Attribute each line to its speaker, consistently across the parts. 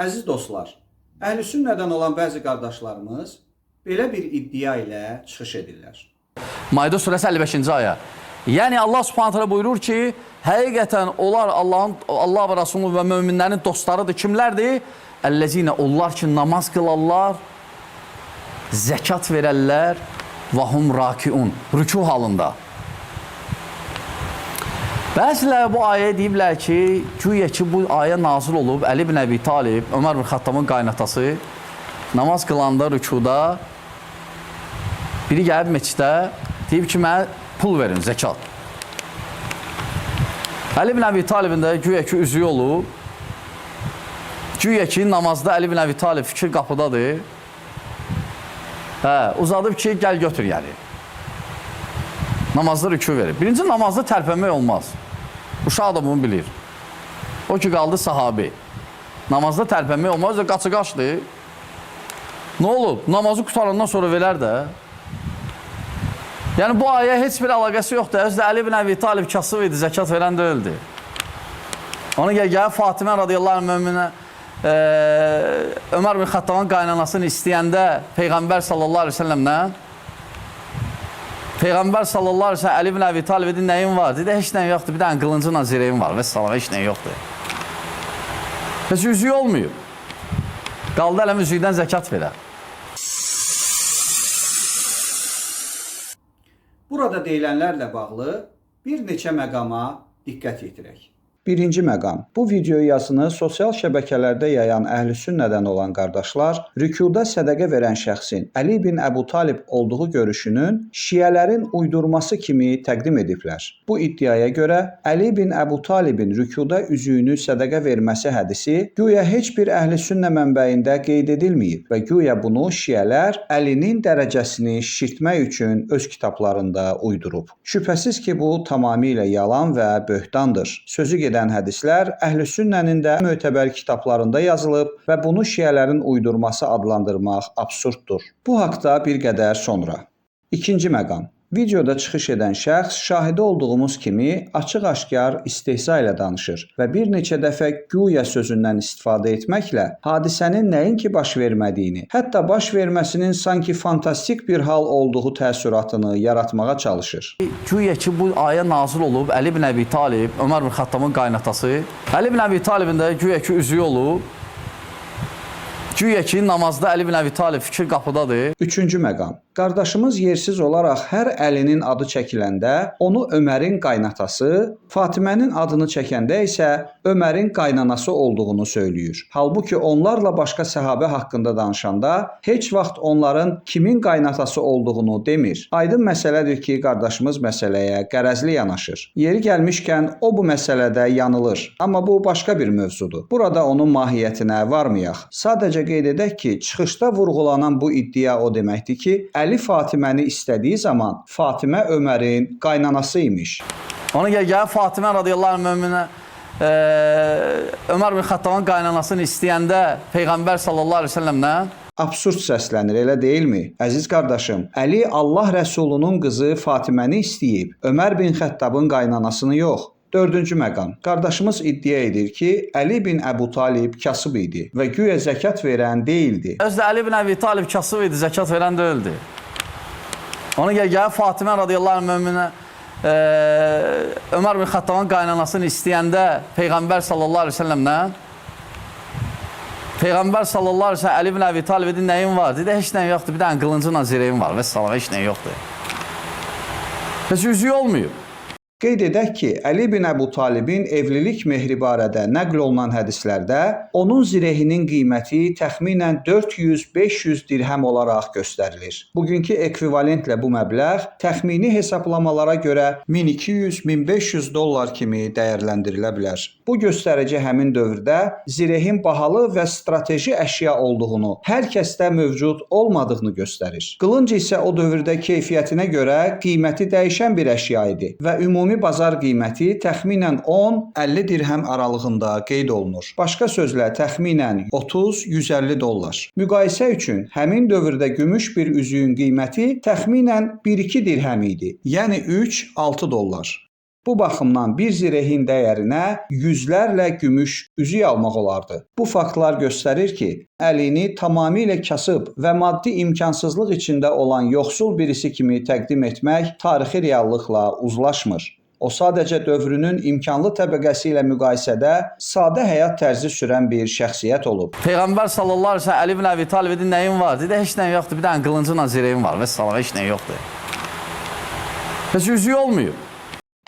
Speaker 1: Əziz dostlar, Əhlüsünnədən olan bəzi qardaşlarımız belə bir iddia ilə çıxış edirlər.
Speaker 2: Maide surəsi 55-ci ayə. Yəni Allah Subhanahu taala buyurur ki, həqiqətən onlar Allah və Rasulü və möminlərin dostlarıdır. Kimlərdir? Əlləzinə, onlar ki namaz qılarlar, zəkat verərlər və hum rakiun, rükû halında. Bəziləri bu ayəyə deyiblər ki, güya ki bu ayə nazil olub, Əli ibn Əbi Talib, Ömər bin Xattabın qaynatası namaz qılanda, rükuda biri gəlib meçdə deyib ki, mənə pul verin, zəkat. Əli ibn Əbi Talibin də güya ki üzüyü olub, güya ki namazda Əli ibn Əbi Talib fikir qapıdadır, uzadıb ki, gəl götür yəni. Namazda rükû verir. Birinci namazda tərpənmək olmaz. Uşaq da bunu bilir. O ki qaldı sahabi. Namazda tərpənmək olmaz, qaçı-qaçdır. Nə olub? Namazı qutarandan sonra verər də. Yəni bu ayə heç bir əlaqəsi yoxdur. Özdə Əli ibn Əbi Talib kasıb idi, zəkat verən də öldü. Ona gəl Fatimə radiyallahu anh möminə Ömər bin Xattabın qaynanasını istəyəndə Peyğəmbər sallallahu aleyhi ve sellemlə Peyğəmbər sallallahu aleyhi ve sellem Əli ibn Əbi Talib dedi, nəyin var? Dedi, heç nəyin yoxdur, bir dənə qılıncınla zirəyim var və salam, heç nəyin yoxdur. Heç üzüyü olmuyor. Qaldı ələm üzüydən zəkat verər.
Speaker 1: Burada deyilənlərlə bağlı bir neçə məqama diqqət yetirək. Birinci məqam. Bu video yazını sosial şəbəkələrdə yayan Əhlüsünnədən olan qardaşlar rükuda sədəqə verən şəxsin Əli ibn Əbu Talib olduğu görüşünün şiələrin uydurması kimi təqdim ediblər. Bu iddiaya görə Əli ibn Əbu Talibin rükuda üzüyünü sədəqə verməsi hədisi güya heç bir Əhlüsünnə mənbəyində qeyd edilməyib və güya bunu şiələr Əlinin dərəcəsini şişirtmək üçün öz kitablarında uydurub. Şübhəsiz ki, bu tamamilə yalan və böhtandır. Sözü gedən hədislər Əhlüsünnənin də mötəbər kitablarında yazılıb və bunu şiələrin uydurması adlandırmaq absurddur. Bu haqda bir qədər sonra. İkinci məqam. Videoda çıxış edən şəxs şahidi olduğumuz kimi açıq-aşkar istehza ilə danışır və bir neçə dəfə güya sözündən istifadə etməklə hadisənin nəinki baş vermədiyini, hətta baş verməsinin sanki fantastik bir hal olduğu təəssüratını yaratmağa çalışır.
Speaker 2: Güya ki bu ayə nazil olub, Əli ibn Əbi Talib, Ömər bin Xattabın qaynatası, Əli ibn Əbi Talibin də güya ki üzüyü olub, güya ki namazda Əli ibn Əbi Talib fikir qapıdadır.
Speaker 1: Üçüncü məqam. Qardaşımız yersiz olaraq hər Əlinin adı çəkiləndə onu Ömərin qaynatası, Fatimənin adını çəkəndə isə Ömərin qaynanası olduğunu söylüyor. Halbuki onlarla başqa səhabə haqqında danışanda heç vaxt onların kimin qaynatası olduğunu demir. Aydın məsələdir ki, qardaşımız məsələyə qərəzli yanaşır. Yeri gəlmişkən o bu məsələdə yanılır. Amma bu başqa bir mövzudur. Burada onun mahiyyətinə varmayaq. Sadəcə qeyd edək ki, çıxışda vurğulanan bu iddia o deməkdir ki, Əli Fatiməni istədiyi zaman Fatimə Ömərin qaynanası imiş.
Speaker 2: Ona gəl Fatimə radiyallahu anh möminə Ömər bin Xattabın qaynanasını istəyəndə Peyğəmbər sallallahu aleyhi ve sellemlə
Speaker 1: absurd səslənir, elə deyilmi? Əziz qardaşım, Əli Allah Rəsulunun qızı Fatiməni istəyib, Ömər bin Xəttabın qaynanasını yox. Dördüncü məqam. Qardaşımız iddia edir ki, Əli ibn Əbu Talib kasıb idi və güya zəkat verən deyildi.
Speaker 2: Özdə Əli ibn Əbi Talib kasıb idi, zəkat verən də öldü. Ona gəl Fatimə radiyallahu anh möminə Ömər bin Xattabın qaynanasını istəyəndə Peyğəmbər sallallahu aleyhi ve sellemlə Peyğəmbər sallallahu aleyhi ve sellem Əli ibn Əbi Talib dedi, nəyin var? Dedi, heç nəyin yoxdur, bir dənə qılıncınla zirəyim var və salam, heç nəyin yoxdur. Heç üzüyü olmuyor.
Speaker 1: Qeyd edək ki, Əli ibn Əbu Talibin evlilik mehri barədə nəql olunan hədislərdə onun zirehinin qiyməti təxminən 400-500 dirhəm olaraq göstərilir. Bugünkü ekvivalentlə bu məbləğ təxmini hesablamalara görə 1200-1500 dollar kimi dəyərləndirilə bilər. Bu göstərici həmin dövrdə zirehin bahalı və strateji əşya olduğunu, hər kəsdə mövcud olmadığını göstərir. Qılınc isə o dövrdə keyfiyyətinə görə qiyməti dəyişən bir əşya idi və ümumi bazar qiyməti təxminən 10-50 dirhəm aralığında qeyd olunur. Başqa sözlə təxminən 30-150 dollar. Müqayisə üçün həmin dövrdə gümüş bir üzüyün qiyməti təxminən 1-2 dirhəm idi, yəni 3-6 dollar. Bu baxımdan bir zirehin dəyərinə yüzlərlə gümüş üzük almaq olardı. Bu faktlar göstərir ki, əlini tamamilə kasıb və maddi imkansızlıq içində olan yoxsul birisi kimi təqdim etmək tarixi reallıqla uzlaşmır. O sadəcə dövrünün imkanlı təbəqəsi ilə müqayisədə sadə həyat tərzi sürən bir şəxsiyyət olub.
Speaker 2: Peyğəmbər sallallahu əleyhi və səlləm Əli ibn Əbi Talib dedi, nəyin var? Dedi, heç nəyin yoxdur. Bir dənə qılıncınla zirəyin var və salam, heç nəyin yoxdur. Heç üzüyü olmuyor.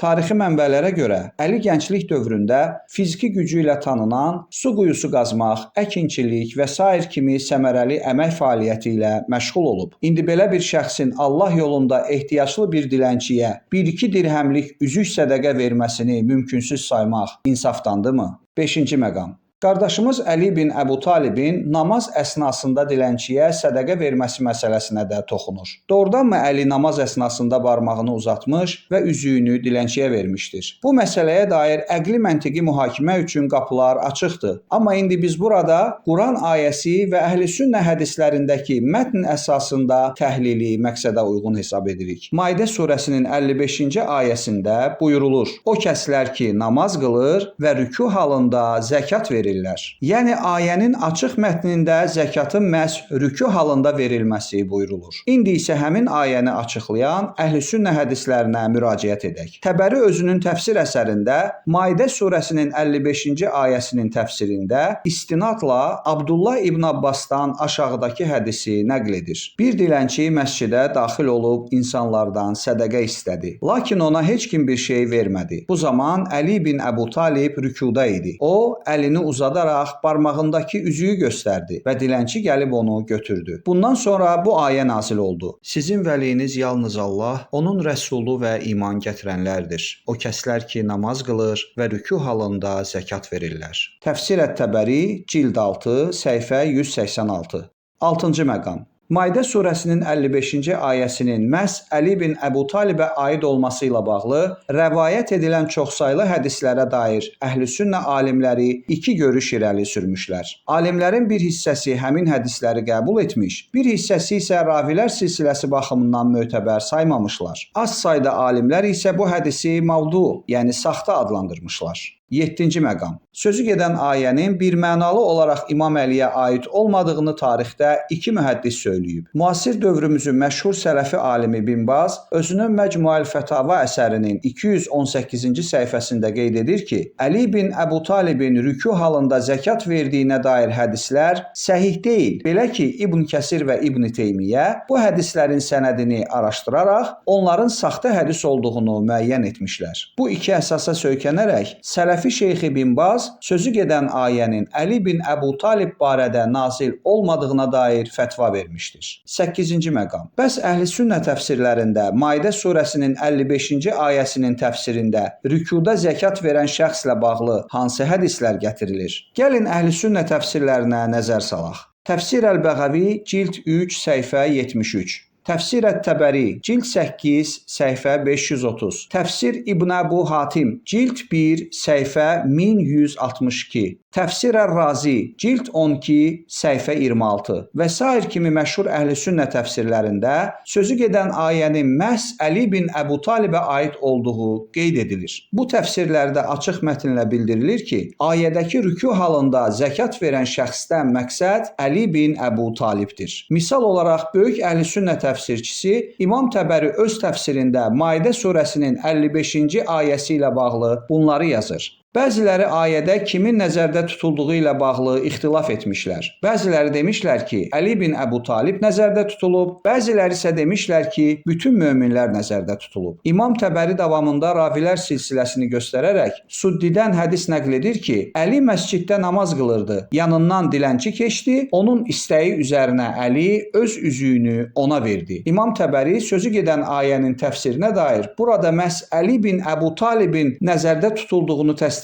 Speaker 1: Tarixi mənbələrə görə Əli gənclik dövründə fiziki gücü ilə tanınan, su quyusu qazmaq, əkinçilik və sair kimi səmərəli əmək fəaliyyəti ilə məşğul olub. İndi belə bir şəxsin Allah yolunda ehtiyaclı bir dilənçiyə 1-2 dirhəmlik üzük sədəqə verməsini mümkünsüz saymaq insafdandırmı? 5-ci məqam. Qardaşımız Əli bin Əbu Talibin namaz əsnasında dilənçiyə sədəqə verməsi məsələsinə də toxunur. Doğrudanmı Əli namaz əsnasında barmağını uzatmış və üzüyünü dilənçiyə vermişdir? Bu məsələyə dair əqli məntiqi mühakimə üçün qapılar açıqdır. Amma indi biz burada Quran ayəsi və Əhlüsünnə hədislərindəki mətn əsasında təhlili məqsədə uyğun hesab edirik. Maidə surəsinin 55-ci ayəsində buyurulur: O kəslər ki, namaz qılır və rükû halında zəkat verir. Yəni ayənin açıq mətnində zəkatın məhz rükû halında verilməsi buyurulur. İndi isə həmin ayəni açıqlayan Əhlüsünnə hədislərinə müraciət edək. Təbəri özünün təfsir əsərində Maidə surəsinin 55-ci ayəsinin təfsirində istinadla Abdullah ibn Abbasdan aşağıdakı hədisi nəql edir. Bir dilənçi məscidə daxil olub insanlardan sədəqə istədi. Lakin ona heç kim bir şey vermədi. Bu zaman Əli bin Əbu Talib rükuda idi. O, əlini uzadaraq barmağındakı üzüyü göstərdi və dilənçi gəlib onu götürdü. Bundan sonra bu ayə nazil oldu. Sizin vəliyiniz yalnız Allah, onun rəsulu və iman gətirənlərdir. O kəslər ki, namaz qılır və rükû halında zəkat verirlər. Təfsir Ət-Təbəri, cild 6, səhifə 186. 6-cı məqam. Maidə surəsinin 55-ci ayəsinin məhz Əli bin Əbu Talibə aid olması ilə bağlı rəvayət edilən çoxsaylı hədislərə dair Əhlüsünnə alimləri iki görüş irəli sürmüşlər. Alimlərin bir hissəsi həmin hədisləri qəbul etmiş, bir hissəsi isə ravilər silsiləsi baxımından mötəbər saymamışlar. Az sayda alimlər isə bu hədisi mavdu, yəni saxta adlandırmışlar. 7-ci məqam. Sözü gedən ayənin bir mənalı olaraq İmam Əliyə aid olmadığını tarixdə iki mühəddis söyləyib. Müasir dövrümüzün məşhur sələfi alimi Bin Baz özünün Məcmuəl Fətava əsərinin 218-ci səhifəsində qeyd edir ki, Əli bin Əbu Talibin rükû halında zəkat verdiyinə dair hədislər səhih deyil. Belə ki, İbn Kəsir və İbn Teymiyyə bu hədislərin sənədini araşdıraraq onların saxta hədis olduğunu müəyyən etmişlər. Bu iki əsasa söykənərək sələfi Şeyxi Bin Baz sözü gedən ayənin Əli bin Əbu Talib barədə nazil olmadığına dair fətva vermişdir. 8-ci məqam. Bəs Əhlüsünnə təfsirlərində Maidə surəsinin 55-ci ayəsinin təfsirində rükuda zəkat verən şəxslə bağlı hansı hədislər gətirilir? Gəlin Əhlüsünnə təfsirlərinə nəzər salaq. Təfsir Əl-Bəğəvi, cild 3, səhifə 73. Təfsir Ət-Təbəri, cild 8, səhifə 530. Təfsir İbn Əbu Hatim, cild 1, səhifə 1162. Təfsir Ər-Razi, cild 12, səhifə 26 və sair kimi məşhur Əhlüsünnə təfsirlərində sözü gedən ayənin məhz Əli bin Əbu Talibə aid olduğu qeyd edilir. Bu təfsirlərdə açıq mətnlə bildirilir ki, ayədəki rükû halında zəkat verən şəxsdən məqsəd Əli bin Əbu Talibdir. Misal olaraq böyük Əhlüsünnə təfsirçisi İmam Təbəri öz təfsirində Maidə surəsinin 55-ci ayəsi ilə bağlı bunları yazır. Bəziləri ayədə kimin nəzərdə tutulduğu ilə bağlı ixtilaf etmişlər. Bəziləri demişlər ki, Əli bin Əbu Talib nəzərdə tutulub, bəziləri isə demişlər ki, bütün möminlər nəzərdə tutulub. İmam Təbəri davamında ravilər silsiləsini göstərərək Suddidən hədis nəql edir ki, Əli məsciddə namaz qılırdı. Yanından dilənçi keçdi, onun istəyi üzərinə Əli öz üzüyünü ona verdi. İmam Təbəri sözü gedən ayənin təfsirinə dair burada məhz Əli bin Əbu Talibin nəzərdə tutulduğunu təsdiqləyən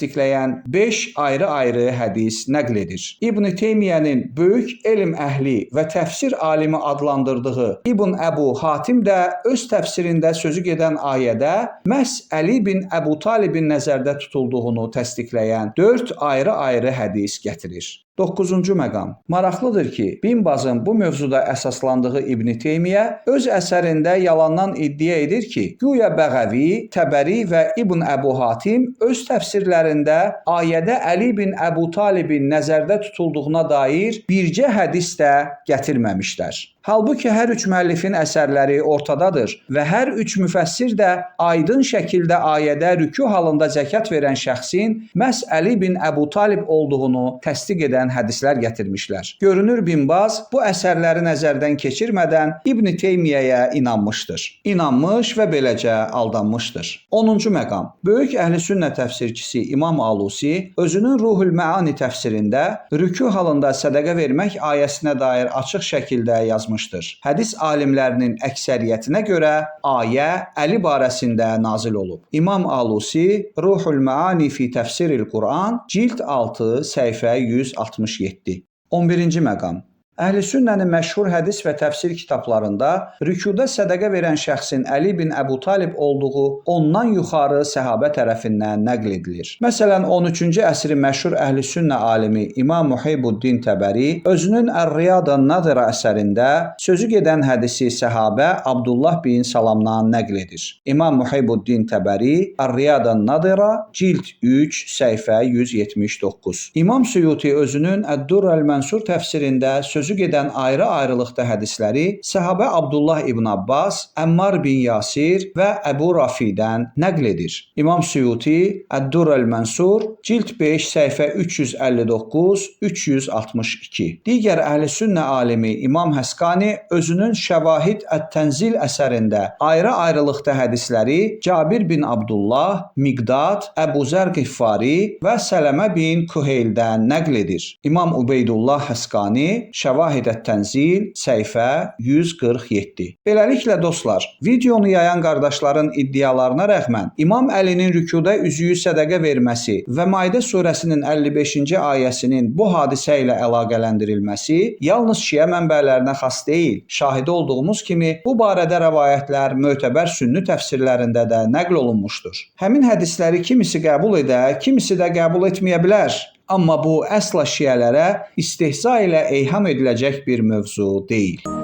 Speaker 1: 5 ayrı-ayrı hədis nəql edir. İbn Teymiyyənin böyük elm əhli və təfsir alimi adlandırdığı İbn Əbu Hatim də öz təfsirində sözü gedən ayədə məhz Əli bin Əbu Talibin nəzərdə tutulduğunu təsdiqləyən 4 ayrı-ayrı hədis gətirir. 9-cu məqam. Maraqlıdır ki, Bin Bazın bu mövzuda əsaslandığı İbn Teymiyyə öz əsərində yalandan iddia edir ki, güya Bəğəvi, Təbəri və İbn Əbu Hatim öz təfsirlərində ayədə Əli bin Əbu Talibin nəzərdə tutulduğuna dair bircə hədis də gətirməmişlər. Halbuki hər üç müəllifin əsərləri ortadadır və hər üç müfəssir də aydın şəkildə ayədə rükû halında zəkat verən şəxsin məhz Əli bin Əbu Talib olduğunu təsdiq edən hədislər gətirmişlər. Görünür Bin Baz bu əsərləri nəzərdən keçirmədən İbn Teymiyyəyə inanmışdır. İnanmış və beləcə aldanmışdır. 10-cu məqam. Böyük Əhlüsünnə təfsirçisi İmam Alusi özünün Ruhul Məani təfsirində rükû halında sədaqə vermək ayəsinə dair açıq şəkildə yazmışdır. Hədis alimlərinin əksəriyyətinə görə ayə Əli barəsində nazil olub. İmam Alusi Ruhul Məani fi Təfsiril Quran cild 6 səhifə 167. 11-ci məqam. Əhlüsünnənin məşhur hədis və təfsir kitablarında rükuda sədaqə verən şəxsin Əli bin Əbu Talib olduğu ondan yuxarı səhabə tərəfindən nəql edilir. Məsələn, 13-cü əsrin məşhur əhlüsünnə alimi İmam Muhibbuddin Təbəri özünün Ər-Riyadan Nadira əsərində sözü gedən hədisi səhabə Abdullah bin Salamdan nəql edir. İmam Muhibbuddin Təbəri Ər-Riyadan Nadira cild 3 səhifə 179. İmam Suyuti özünün Əd-Durrəl-Mənsur təfsirində sözü gedən ayrı-ayrılıqda hədisləri səhabə Abdullah ibn Abbas, Əmmar bin Yasir və Əbu Rafidən nəql edir. İmam Suyuti Əd-Durrəl-Mənsur cild 5 səhifə 359-362. Digər əhlüsünnə alimi İmam Həsqani özünün Şəvahid Ət-Tənzil əsərində ayrı-ayrılıqda hədisləri Cabir bin Abdullah, Miqdad, Əbu Zər Qiffari və Sələmə bin Kuheyldən nəql edir. İmam Ubeydullah Həsqani Şəvahid Ət-Tənzil səhifə 147. Beləliklə dostlar, videonu yayan qardaşların iddialarına rəğmən İmam Əlinin rükuda üzüyü sədaqə verməsi və Maidə surəsinin 55-ci ayəsinin bu hadisə ilə əlaqələndirilməsi yalnız şiə mənbələrinə xas deyil. Şahidi olduğumuz kimi bu barədə rəvayətlər mötəbər sünni təfsirlərində də nəql olunmuşdur. Həmin hədisləri kimisi qəbul edə, kimisi də qəbul etməyə bilər. Amma bu əsla şiələrə istehza ilə eyham ediləcək bir mövzu deyil.